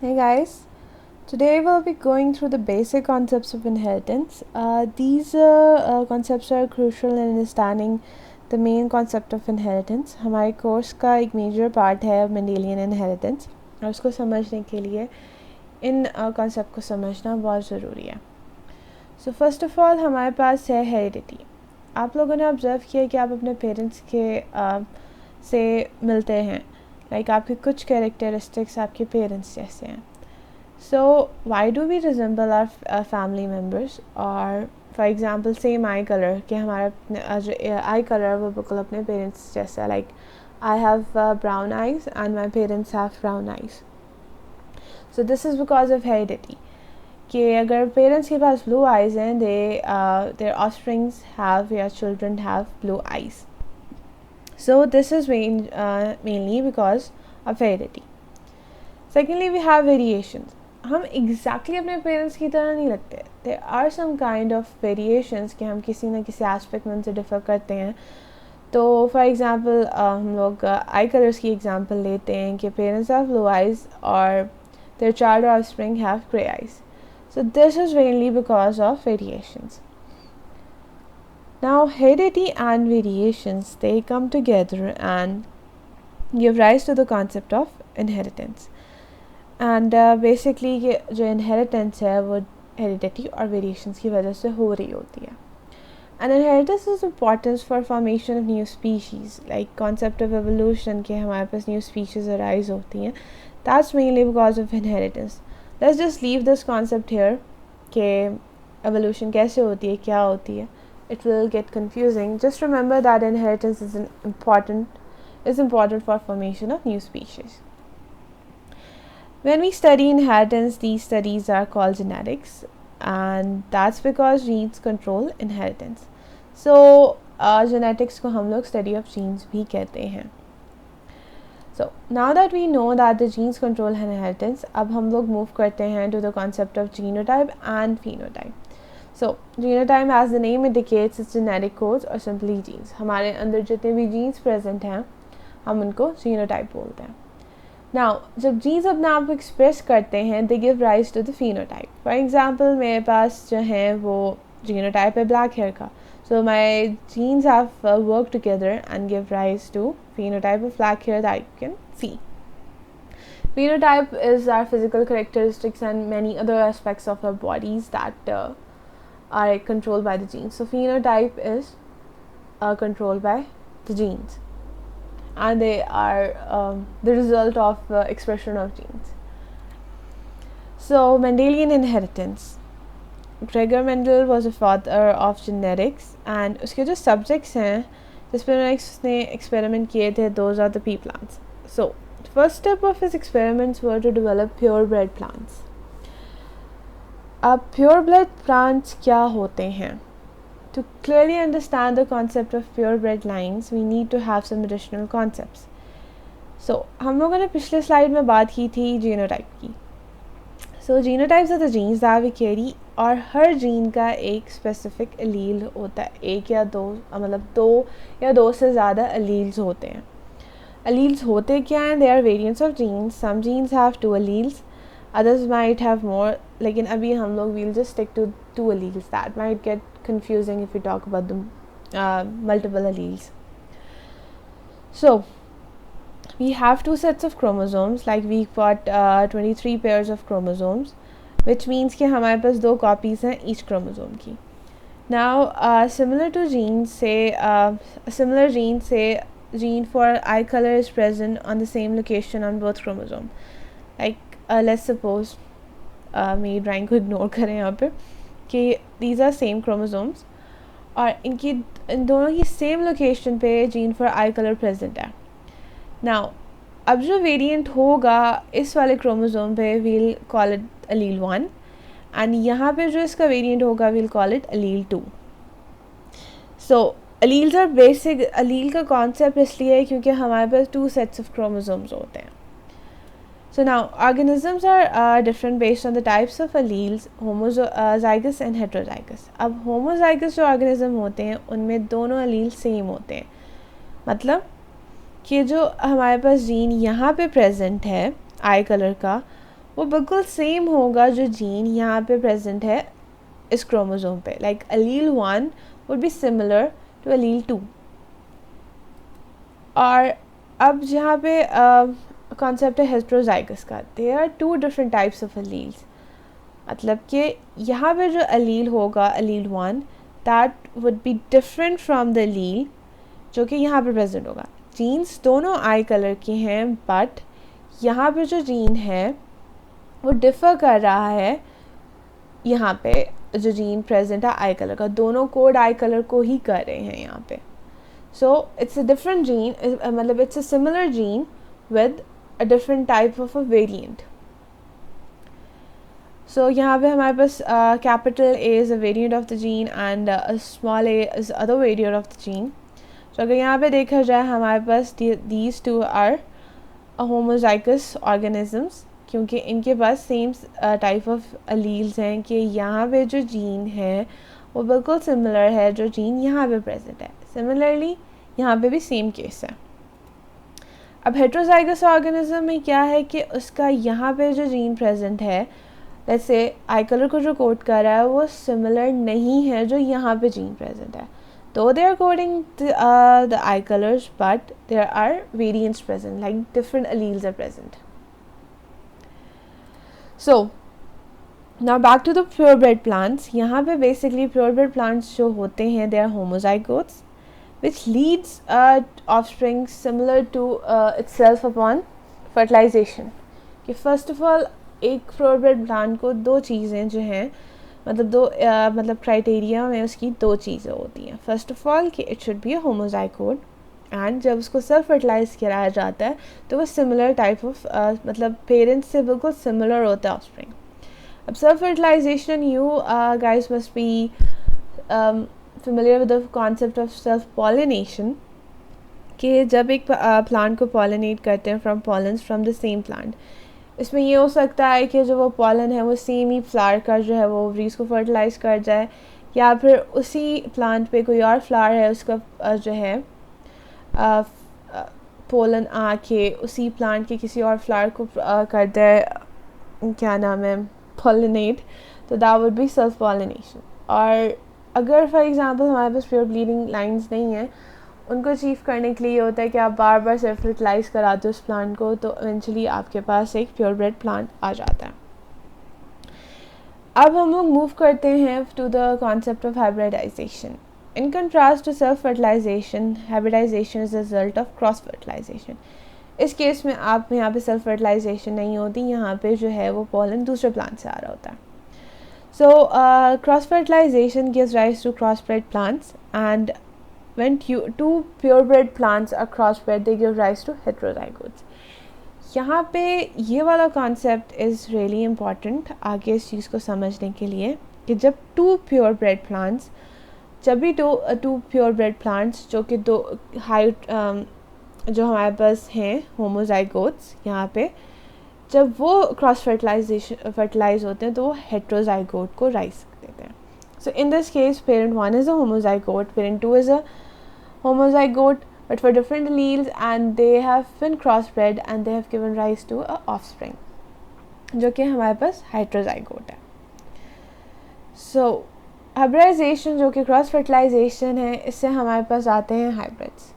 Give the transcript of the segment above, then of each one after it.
Hey guys, today we'll be going through the basic concepts of inheritance. These concepts are crucial in understanding the main concept of inheritance. हमारे course का एक major part है Mendelian inheritance और उसको समझने के लिए इन concept को समझना बहुत ज़रूरी है. सो फर्स्ट ऑफ ऑल हमारे पास है हेरिडिटी. आप लोगों ने ऑब्ज़र्व किया कि आप अपने पेरेंट्स के से मिलते हैं. लाइक आपके कुछ कैरेक्टरिस्टिक्स आपके पेरेंट्स जैसे हैं. So why do we resemble our family members? और for example same eye color कि हमारा जो eye color वो बिल्कुल अपने parents जैसा. Like I have brown eyes and my parents have brown eyes. So this is because of heredity. कि अगर parents के पास blue eyes हैं, their offsprings have या children have blue eyes. So this is mainly because of heredity. Secondly, we have variations. हम exactly अपने parents की तरह नहीं लगते. There are some kind of variations कि हम किसी न किसी एस्पेक्ट में उनसे डिफ़र करते हैं. तो फॉर एग्जांपल हम लोग आई कलर्स की एग्जांपल लेते हैं कि पेरेंट्स हैव ब्लू आइज़ और their child offspring have grey eyes. So this is mainly because of variations. Now heredity and variations, they come together and give rise to the concept of inheritance. And basically ये जो inheritance है वो heredity और variations की वजह से हो रही होती है. And inheritance is importance for formation of new species. Like concept of evolution के हमारे पास न्यू स्पीशीज़ अराइज होती हैं. That's mainly because of inheritance. Let's just leave this concept here कि एवोल्यूशन कैसे होती है, क्या होती है. It will get confusing. Just remember that inheritance is important for formation of new species. When we study inheritance, these studies are called genetics, and that's because genes control inheritance. So genetics को हम लोग study of genes भी कहते हैं. So now that we know that the genes control inheritance, अब हम लोग move करते हैं to the concept of genotype and phenotype. So genotype, as the name indicates, is genetic codes or simply genes. हमारे अंदर जितने भी genes present हैं हम उनको genotype बोलते हैं. Now, जब जीन्स अपने आप को एक्सप्रेस करते हैं, they give rise to the phenotype. For example मेरे पास जो है वो जीनोटाइप है ब्लैक हेयर का. So my genes have work together and give rise to phenotype of black hair that you can see. Phenotype is our physical characteristics and many other aspects of our bodies that are controlled by the genes. So phenotype is controlled by the genes. And they are the result of expression of genes. So Mendelian inheritance. Gregor Mendel was a father of genetics, and उसके जो subjects हैं जिस पर उसने experiment किए थे, those are the pea plants. So first step of his experiments were to develop purebred plants. अब purebred plants क्या होते हैं? To clearly understand the concept of purebred lines, we need to have some additional concepts. So, हम लोगों ने पिछले slide में बात की थी जीनोटाइप की. So, genotypes are the genes that we carry, और हर जीन का एक स्पेसिफिक एलील होता है. एक या दो, मतलब दो या दो से ज़्यादा एलील्स होते हैं. एलील्स होते क्या हैं? They are variants of genes. Some genes have 2 alleles, others might have more. लेकिन अभी हम लोग we'll just stick to 2 alleles. That might get confusing if we talk about the multiple alleles. So we have 2 sets of chromosomes. Like we've got 23 pairs of chromosomes, which means कि हमारे पास 2 copies हैं each chromosome की. Now similar to genes, say gene for eye color is present on the same location on both chromosomes. Like let's suppose मेरी drawing को ignore करें यहाँ पे कि these are same chromosomes और इन दोनों की सेम लोकेशन पे gene for eye colour present है. नाउ अब जो वेरिएंट होगा इस वाले क्रोमोसोम पे we'll call it allele 1, and यहाँ पे जो इसका वेरिएंट होगा we'll call it allele 2. So alleles are basic. Allele का कॉन्सेप्ट इसलिए है क्योंकि हमारे पास 2 सेट्स ऑफ क्रोमोसोम्स होते हैं. So now organisms are different based on the types of alleles, homozygous and heterozygous. अब homozygous जो organism होते हैं उनमें दोनों alleles सेम होते हैं. मतलब कि जो हमारे पास जीन यहाँ पे प्रेजेंट है आई कलर का, वो बिल्कुल सेम होगा जो जीन यहाँ पे प्रेजेंट है इस क्रोमोसोम पे. Like allele 1 would be similar to allele 2. और अब जहाँ पे कॉन्सेप्ट है हेटेरोजाइगस का, there are 2 different types of alleles. मतलब कि यहाँ पे जो एलील होगा allele 1, that would be different from the allele जो कि यहाँ पे प्रेजेंट होगा. जीन्स दोनों आई कलर के हैं, बट यहाँ पे जो जीन है वो डिफ़र कर रहा है. यहाँ पे जो जीन प्रेजेंट है आई कलर का, दोनों कोड आई कलर को ही कर रहे हैं यहाँ पे. So it's a different gene, मतलब it's a similar gene with a different type of a variant. So यहाँ पे हमारे पास capital A is a variant of the gene and small A is other variant of the gene. तो अगर यहाँ पे देखा जाए हमारे पास these two are homozygous organisms, क्योंकि इनके पास सेम टाइप ऑफ अलील्स हैं कि यहाँ पे जो जीन है वो बिल्कुल सिमिलर है जो जीन यहाँ पे प्रेजेंट है. सिमिलरली यहाँ पे भी सेम केस है. अब हेटेरोजाइगस ऑर्गेनिज्म में क्या है कि उसका यहाँ पे जो जीन प्रेजेंट है, जैसे आई कलर को जो कोड कर रहा है वो सिमिलर नहीं है जो यहाँ पे जीन प्रेजेंट है. Though they are coding the eye colors, but there are variants present, like different alleles are present. So now back to the purebred plants. यहाँ पे basically purebred plants जो होते हैं, they are homozygotes, which leads offspring similar to itself upon fertilization. कि first of all एक purebred plant को 2 चीज़ें जो हैं, मतलब क्राइटेरिया में उसकी 2 चीज़ें होती हैं. फर्स्ट ऑफ ऑल कि it should be a homozygote, and जब उसको सेल्फ फर्टिलाइज कराया जाता है तो वो सिमिलर टाइप ऑफ मतलब पेरेंट्स से बिल्कुल सिमिलर होता है ऑफस्प्रिंग. अब self fertilization, you guys must be familiar with the concept of self pollination, कि जब एक प्लांट को पॉलिनेट करते हैं from pollens from the same plant, इसमें ये हो सकता है कि जो वो पॉलन है वो सेम ही फ्लावर का जो है वो ओवरीज को फर्टिलाइज कर जाए, या फिर उसी प्लांट पे कोई और फ्लावर है उसका जो है पोलन आके उसी प्लांट के किसी और फ्लावर को कर दे, क्या नाम है, पॉलिनेट. तो that would be self pollination. और अगर फॉर एग्जांपल हमारे पास प्योर ब्लीडिंग लाइंस नहीं है, उनको अचीव करने के लिए ये होता है कि आप बार बार सेल्फ फर्टिलाइज कराते हो उस प्लांट को, तो इवेंचुअली आपके पास एक प्योरब्रेड प्लांट आ जाता है. अब हम लोग मूव करते हैं to the concept of hybridization. In contrast to self fertilization, hybridization is result of cross fertilization. इस केस में आप यहाँ पे सेल्फ फर्टिलाइजेशन नहीं होती, यहाँ पे जो है वो पॉलन दूसरे प्लांट से आ रहा होता है. So cross fertilization gives rise to crossbred plants, and when two purebred plants are crossbred, they give rise to heterozygotes. यहाँ पे ये वाला कॉन्सेप्ट इज़ रियली इम्पॉर्टेंट आगे इस चीज़ को समझने के लिए, कि जब टू प्योरब्रेड प्लांट्स, जब भी टू प्योरब्रेड प्लांट्स जो कि दो जो हमारे पास हैं होमोजाइगोट्स, यहाँ पे जब वो क्रॉस फर्टिलाइज होते हैं तो वो हेटेरोजाइगोट को राइज देते हैं. So in this case, parent 1 is a homozygote, parent 2 is a homozygote, but for different alleles, and they have been crossbred and they have given rise to a offspring, जो कि हमारे पास heterozygote है. So hybridization जो कि cross fertilization है, इससे हमारे पास आते हैं hybrids.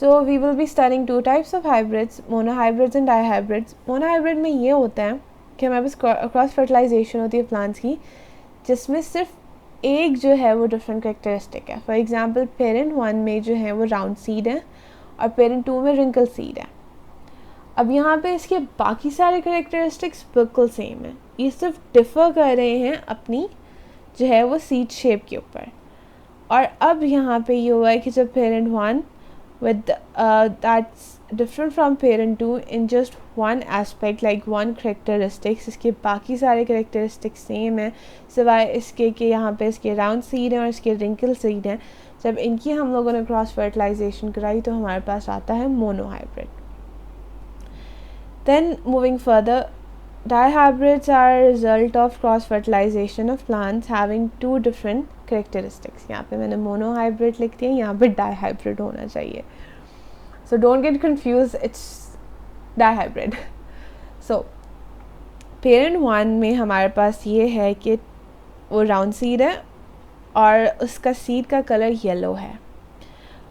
So we will be studying 2 types of hybrids, monohybrids and dihybrids. Monohybrid में ये होता है कि हमारे पास cross fertilization होती है plants की, जिसमें सिर्फ एक जो है वो डिफरेंट करेक्टरिस्टिक है. फॉर एग्जांपल पेरेंट 1 में जो है वो राउंड सीड है और पेरेंट 2 में रिंकल सीड है. अब यहाँ पे इसके बाकी सारे करेक्टरिस्टिक्स बिल्कुल सेम है, ये सिर्फ डिफ़र कर रहे हैं अपनी जो है वो सीड शेप के ऊपर. और अब यहाँ पे ये हुआ है कि जब parent 1 with that's different from parent 2 in just one aspect, like one characteristics, इसके बाकी सारे characteristics सेम है सिवाय इसके कि यहाँ पे इसके राउंड सीड है और इसके रिंकल सीड है. जब इनकी हम लोगों ने क्रॉस फर्टिलाइजेशन कराई तो हमारे पास आता है monohybrid. Then moving further, dihybrids are a result of cross fertilization of plants having 2 different characteristics. यहाँ पे मैंने monohybrid लिख दिया, यहाँ पे dihybrid होना चाहिए. So don't get confused, it's dihybrid. So parent 1 में हमारे पास ये है कि वो राउंड सीड है और उसका सीड का कलर येलो है,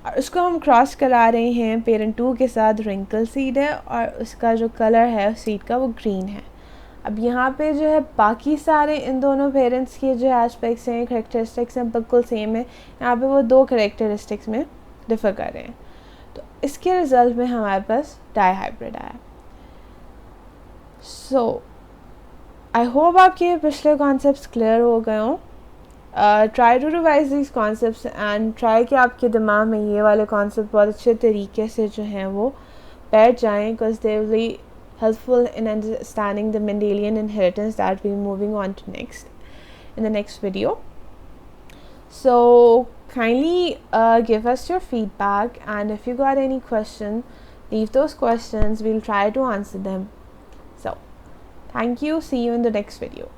और उसको हम क्रॉस करा रहे हैं पेरेंट 2 के साथ। रिंकल सीड है और उसका जो कलर है सीड का वो ग्रीन है। अब यहाँ पे जो है बाकी सारे इन दोनों पेरेंट्स के जो एस्पेक्ट्स हैं, करेक्टरिस्टिक्स हैं, बिल्कुल सेम है। यहाँ पे वो 2 करेक्टरिस्टिक्स में डिफ़र कर रहे हैं, तो इसके रिज़ल्ट में हमारे पास डाईहाइब्रिड आया। सो आई होप आपके पिछले कॉन्सेप्ट्स क्लियर हो गए हों। Try to revise this concepts and try कि आपके दिमाग में ये वाले कॉन्सेप्ट बहुत अच्छे तरीके से जो हैं वो बैठ जाएँ, because they will be helpful in understanding the Mendelian inheritance that we're moving on to next in the next video. So kindly give us your feedback, and if you got any question, leave those questions. We'll try to answer them. So thank you. See you in the next video.